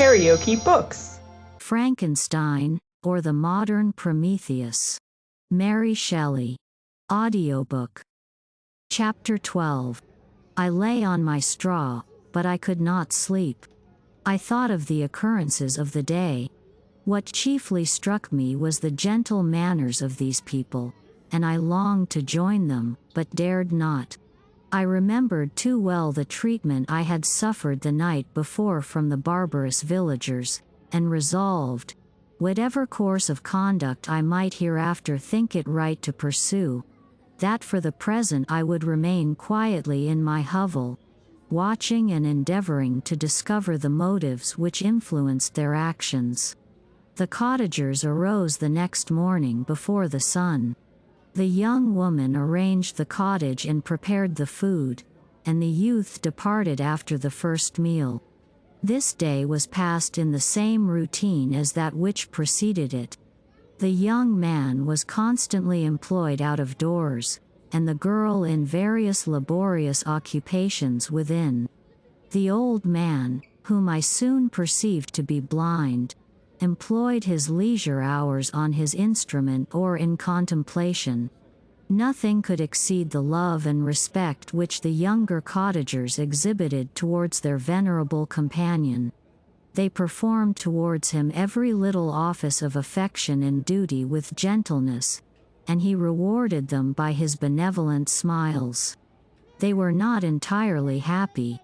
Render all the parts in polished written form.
KaraokeBooks. Frankenstein, or the Modern Prometheus. Mary Shelley. Audiobook. Chapter 12. I lay on my straw, but I could not sleep. I thought of the occurrences of the day. What chiefly struck me was the gentle manners of these people, and I longed to join them, but dared not. I remembered too well the treatment I had suffered the night before from the barbarous villagers, and resolved, whatever course of conduct I might hereafter think it right to pursue, that for the present I would remain quietly in my hovel, watching and endeavoring to discover the motives which influenced their actions. The cottagers arose the next morning before the sun. The young woman arranged the cottage and prepared the food, and the youth departed after the first meal. This day was passed in the same routine as that which preceded it. The young man was constantly employed out of doors, and the girl in various laborious occupations within. The old man, whom I soon perceived to be blind, employed his leisure hours on his instrument or in contemplation. Nothing could exceed the love and respect which the younger cottagers exhibited towards their venerable companion. They performed towards him every little office of affection and duty with gentleness, and he rewarded them by his benevolent smiles. They were not entirely happy.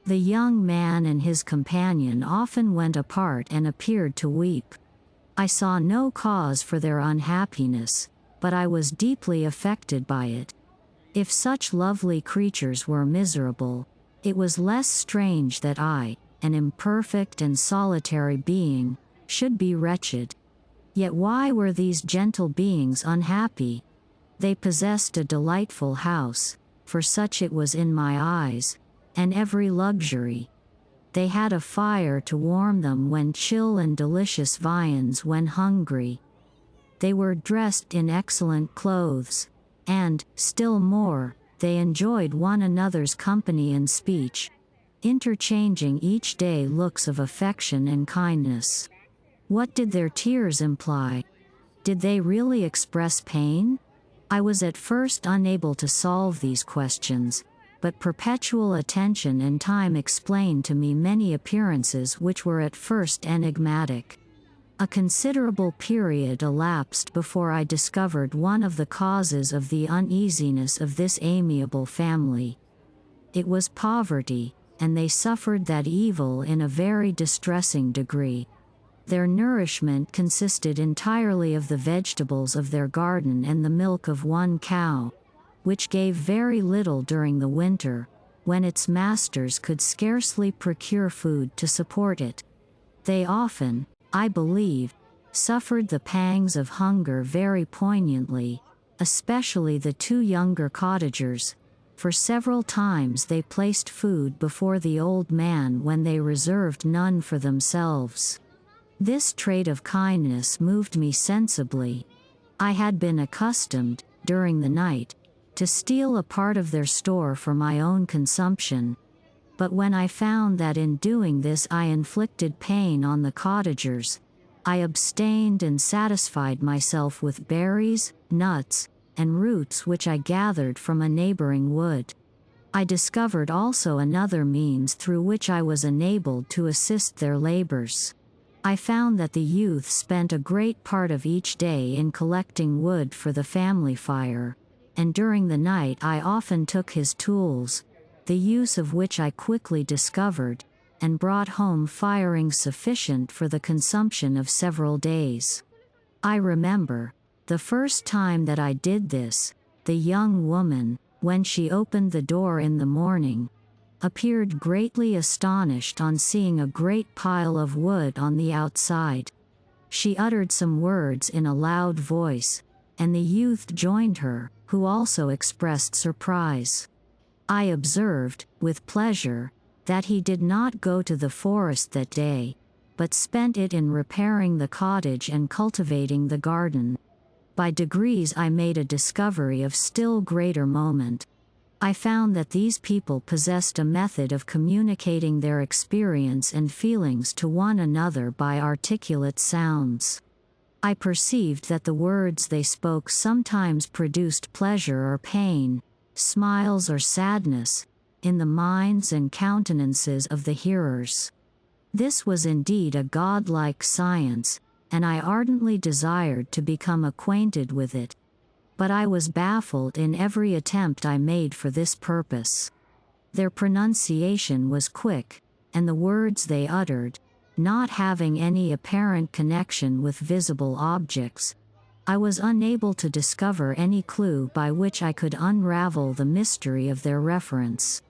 The young man and his companion often went apart and appeared to weep. I saw no cause for their unhappiness, but I was deeply affected by it. If such lovely creatures were miserable, it was less strange that I, an imperfect and solitary being, should be wretched. Yet why were these gentle beings unhappy? They possessed a delightful house, for such it was in my eyes, and every luxury. They had a fire to warm them when chill and delicious viands when hungry. They were dressed in excellent clothes, and, still more, they enjoyed one another's company and speech, interchanging each day looks of affection and kindness. What did their tears imply? Did they really express pain? I was at first unable to solve these questions, but perpetual attention and time explained to me many appearances which were at first enigmatic. A considerable period elapsed before I discovered one of the causes of the uneasiness of this amiable family. It was poverty, and they suffered that evil in a very distressing degree. Their nourishment consisted entirely of the vegetables of their garden and the milk of one cow, which gave very little during the winter, when its masters could scarcely procure food to support it. They often, I believe, suffered the pangs of hunger very poignantly, especially the two younger cottagers, for several times they placed food before the old man when they reserved none for themselves. This trait of kindness moved me sensibly. I had been accustomed, during the night, to steal a part of their store for my own consumption, but when I found that in doing this I inflicted pain on the cottagers, I abstained and satisfied myself with berries, nuts, and roots which I gathered from a neighboring wood. I discovered also another means through which I was enabled to assist their labors. I found that the youth spent a great part of each day in collecting wood for the family fire, and during the night I often took his tools, the use of which I quickly discovered, and brought home firing sufficient for the consumption of several days. I remember, the first time that I did this, the young woman, when she opened the door in the morning, appeared greatly astonished on seeing a great pile of wood on the outside. She uttered some words in a loud voice, and the youth joined her, who also expressed surprise. I observed, with pleasure, that he did not go to the forest that day, but spent it in repairing the cottage and cultivating the garden. By degrees I made a discovery of still greater moment. I found that these people possessed a method of communicating their experience and feelings to one another by articulate sounds. I perceived that the words they spoke sometimes produced pleasure or pain, smiles or sadness, in the minds and countenances of the hearers. This was indeed a godlike science, and I ardently desired to become acquainted with it. But I was baffled in every attempt I made for this purpose. Their pronunciation was quick, and the words they uttered, not having any apparent connection with visible objects, I was unable to discover any clue by which I could unravel the mystery of their reference.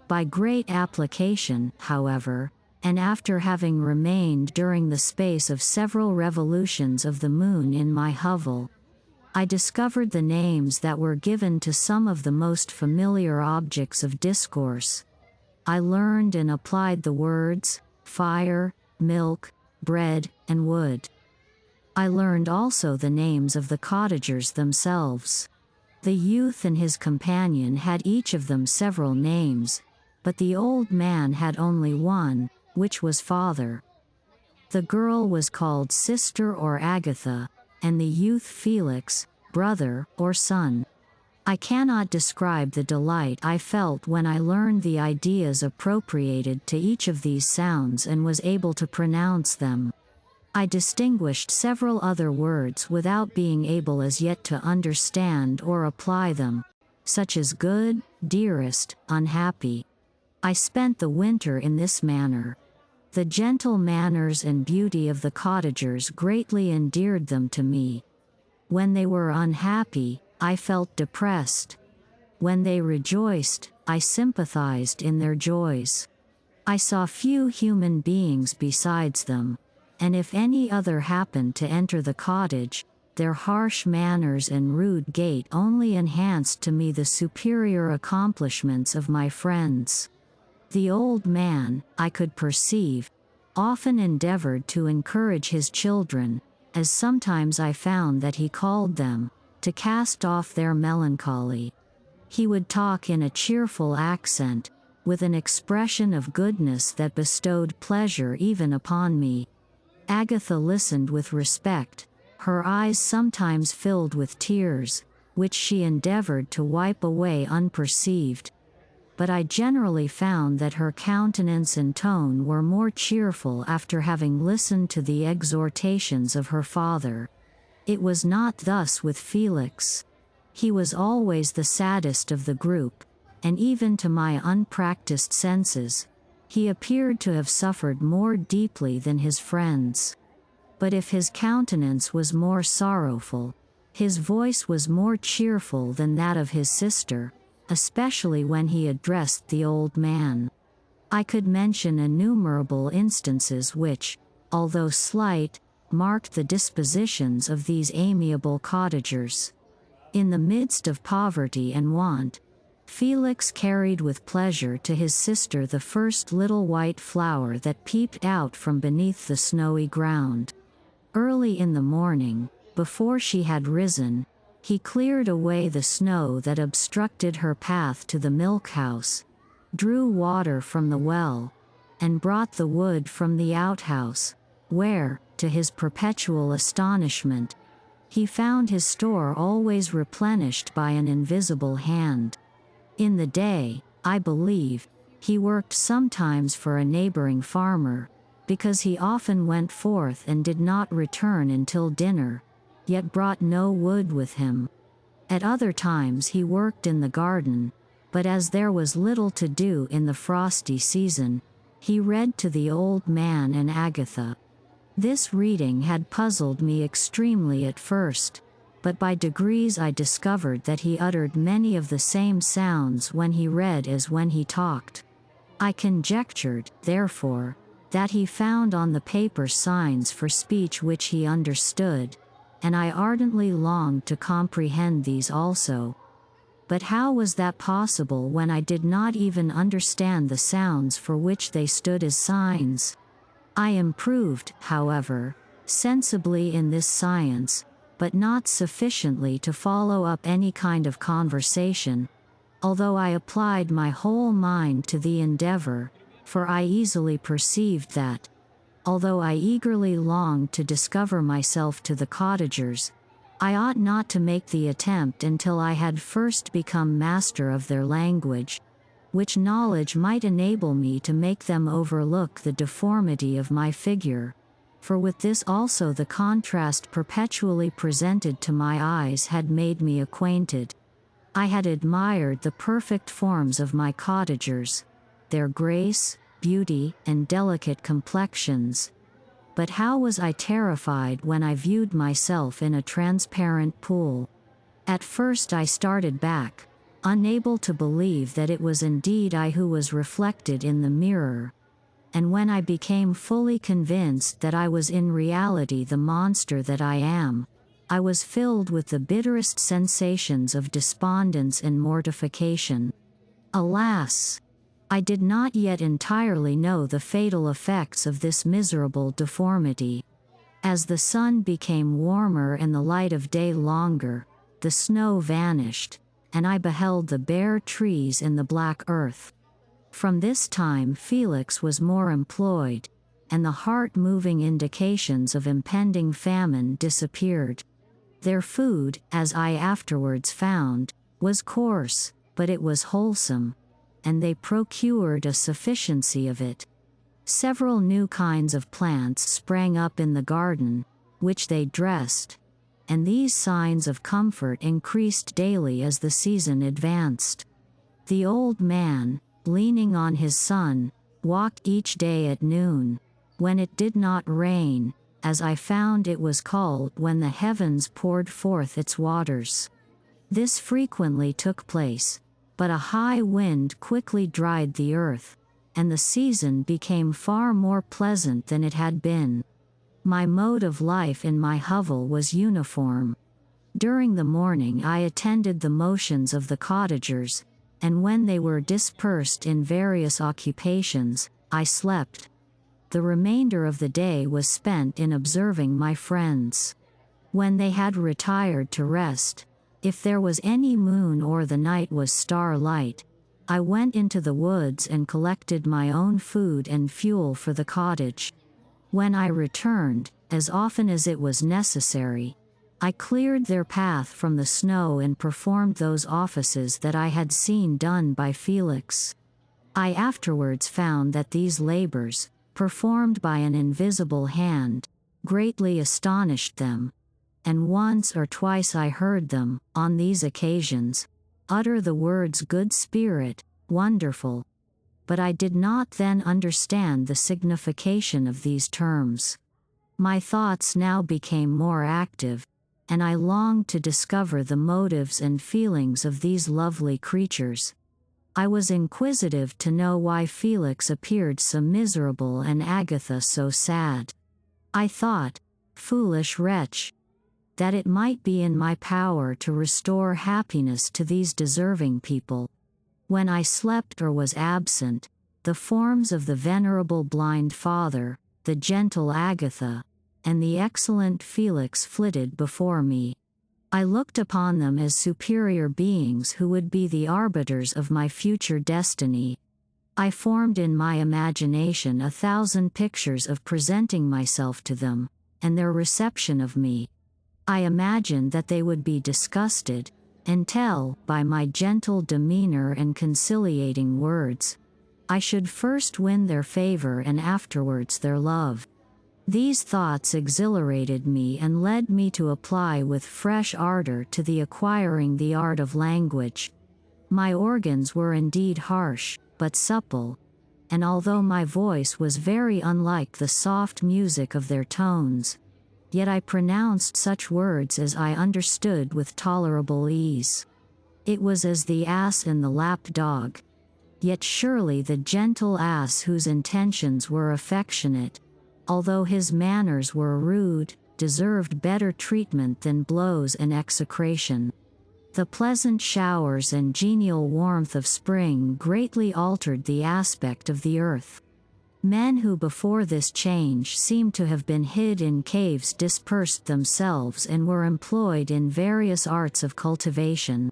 By great application, however, and after having remained during the space of several revolutions of the moon in my hovel, I discovered the names that were given to some of the most familiar objects of discourse. I learned and applied the words, fire, milk, bread, and wood. I learned also the names of the cottagers themselves. The youth and his companion had each of them several names, but the old man had only one, which was father. The girl was called sister or Agatha, and the youth Felix, brother, or son. I cannot describe the delight I felt when I learned the ideas appropriated to each of these sounds and was able to pronounce them. I distinguished several other words without being able as yet to understand or apply them, such as good, dearest, unhappy. I spent the winter in this manner. The gentle manners and beauty of the cottagers greatly endeared them to me. When they were unhappy, I felt depressed. When they rejoiced, I sympathized in their joys. I saw few human beings besides them, and if any other happened to enter the cottage, their harsh manners and rude gait only enhanced to me the superior accomplishments of my friends. The old man, I could perceive, often endeavored to encourage his children, as sometimes I found that he called them, to cast off their melancholy. He would talk in a cheerful accent, with an expression of goodness that bestowed pleasure even upon me. Agatha listened with respect, her eyes sometimes filled with tears, which she endeavored to wipe away unperceived. But I generally found that her countenance and tone were more cheerful after having listened to the exhortations of her father. It was not thus with Felix. He was always the saddest of the group, and even to my unpracticed senses, he appeared to have suffered more deeply than his friends. But if his countenance was more sorrowful, his voice was more cheerful than that of his sister, especially when he addressed the old man. I could mention innumerable instances which, although slight, marked the dispositions of these amiable cottagers. In the midst of poverty and want, Felix carried with pleasure to his sister the first little white flower that peeped out from beneath the snowy ground. Early in the morning, before she had risen, he cleared away the snow that obstructed her path to the milk house, drew water from the well, and brought the wood from the outhouse, where, to his perpetual astonishment, he found his store always replenished by an invisible hand. In the day, I believe, he worked sometimes for a neighboring farmer, because he often went forth and did not return until dinner, yet brought no wood with him. At other times he worked in the garden, but as there was little to do in the frosty season, he read to the old man and Agatha. This reading had puzzled me extremely at first, but by degrees I discovered that he uttered many of the same sounds when he read as when he talked. I conjectured, therefore, that he found on the paper signs for speech which he understood, and I ardently longed to comprehend these also. But how was that possible when I did not even understand the sounds for which they stood as signs? I improved, however, sensibly in this science, but not sufficiently to follow up any kind of conversation, although I applied my whole mind to the endeavor, for I easily perceived that, although I eagerly longed to discover myself to the cottagers, I ought not to make the attempt until I had first become master of their language, which knowledge might enable me to make them overlook the deformity of my figure, for with this also the contrast perpetually presented to my eyes had made me acquainted. I had admired the perfect forms of my cottagers, their grace, beauty, and delicate complexions. But how was I terrified when I viewed myself in a transparent pool. At first I started back, unable to believe that it was indeed I who was reflected in the mirror. And when I became fully convinced that I was in reality the monster that I am, I was filled with the bitterest sensations of despondence and mortification. Alas! I did not yet entirely know the fatal effects of this miserable deformity. As the sun became warmer and the light of day longer, the snow vanished, and I beheld the bare trees and the black earth. From this time Felix was more employed, and the heart-moving indications of impending famine disappeared. Their food, as I afterwards found, was coarse, but it was wholesome, and they procured a sufficiency of it. Several new kinds of plants sprang up in the garden, which they dressed, and these signs of comfort increased daily as the season advanced. The old man, leaning on his son, walked each day at noon, when it did not rain, as I found it was called when the heavens poured forth its waters. This frequently took place, but a high wind quickly dried the earth, and the season became far more pleasant than it had been. My mode of life in my hovel was uniform. During the morning I attended the motions of the cottagers, and when they were dispersed in various occupations, I slept. The remainder of the day was spent in observing my friends. When they had retired to rest, if there was any moon or the night was starlight, I went into the woods and collected my own food and fuel for the cottage. When I returned, as often as it was necessary, I cleared their path from the snow and performed those offices that I had seen done by Felix. I afterwards found that these labors, performed by an invisible hand, greatly astonished them, and once or twice I heard them, on these occasions, utter the words good spirit, wonderful. But I did not then understand the signification of these terms. My thoughts now became more active, and I longed to discover the motives and feelings of these lovely creatures. I was inquisitive to know why Felix appeared so miserable and Agatha so sad. I thought, foolish wretch, that it might be in my power to restore happiness to these deserving people. When I slept or was absent, the forms of the venerable blind father, the gentle Agatha, and the excellent Felix flitted before me. I looked upon them as superior beings who would be the arbiters of my future destiny. I formed in my imagination 1,000 pictures of presenting myself to them, and their reception of me. I imagined that they would be disgusted, until, by my gentle demeanor and conciliating words, I should first win their favor and afterwards their love. These thoughts exhilarated me and led me to apply with fresh ardor to the acquiring the art of language. My organs were indeed harsh, but supple, and although my voice was very unlike the soft music of their tones, yet I pronounced such words as I understood with tolerable ease. It was as the ass and the lap dog. Yet surely the gentle ass whose intentions were affectionate, although his manners were rude, deserved better treatment than blows and execration. The pleasant showers and genial warmth of spring greatly altered the aspect of the earth. Men who before this change seemed to have been hid in caves dispersed themselves and were employed in various arts of cultivation.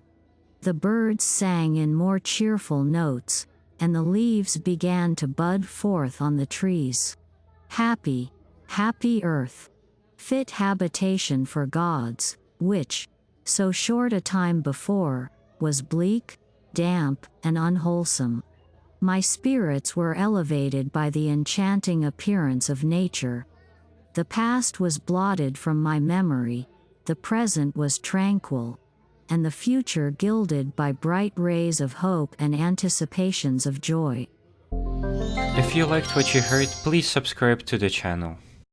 The birds sang in more cheerful notes, and the leaves began to bud forth on the trees. Happy, happy earth! Fit habitation for gods, which, so short a time before, was bleak, damp, and unwholesome. My spirits were elevated by the enchanting appearance of nature. The past was blotted from my memory, the present was tranquil, and the future gilded by bright rays of hope and anticipations of joy. If you liked what you heard, please subscribe to the channel.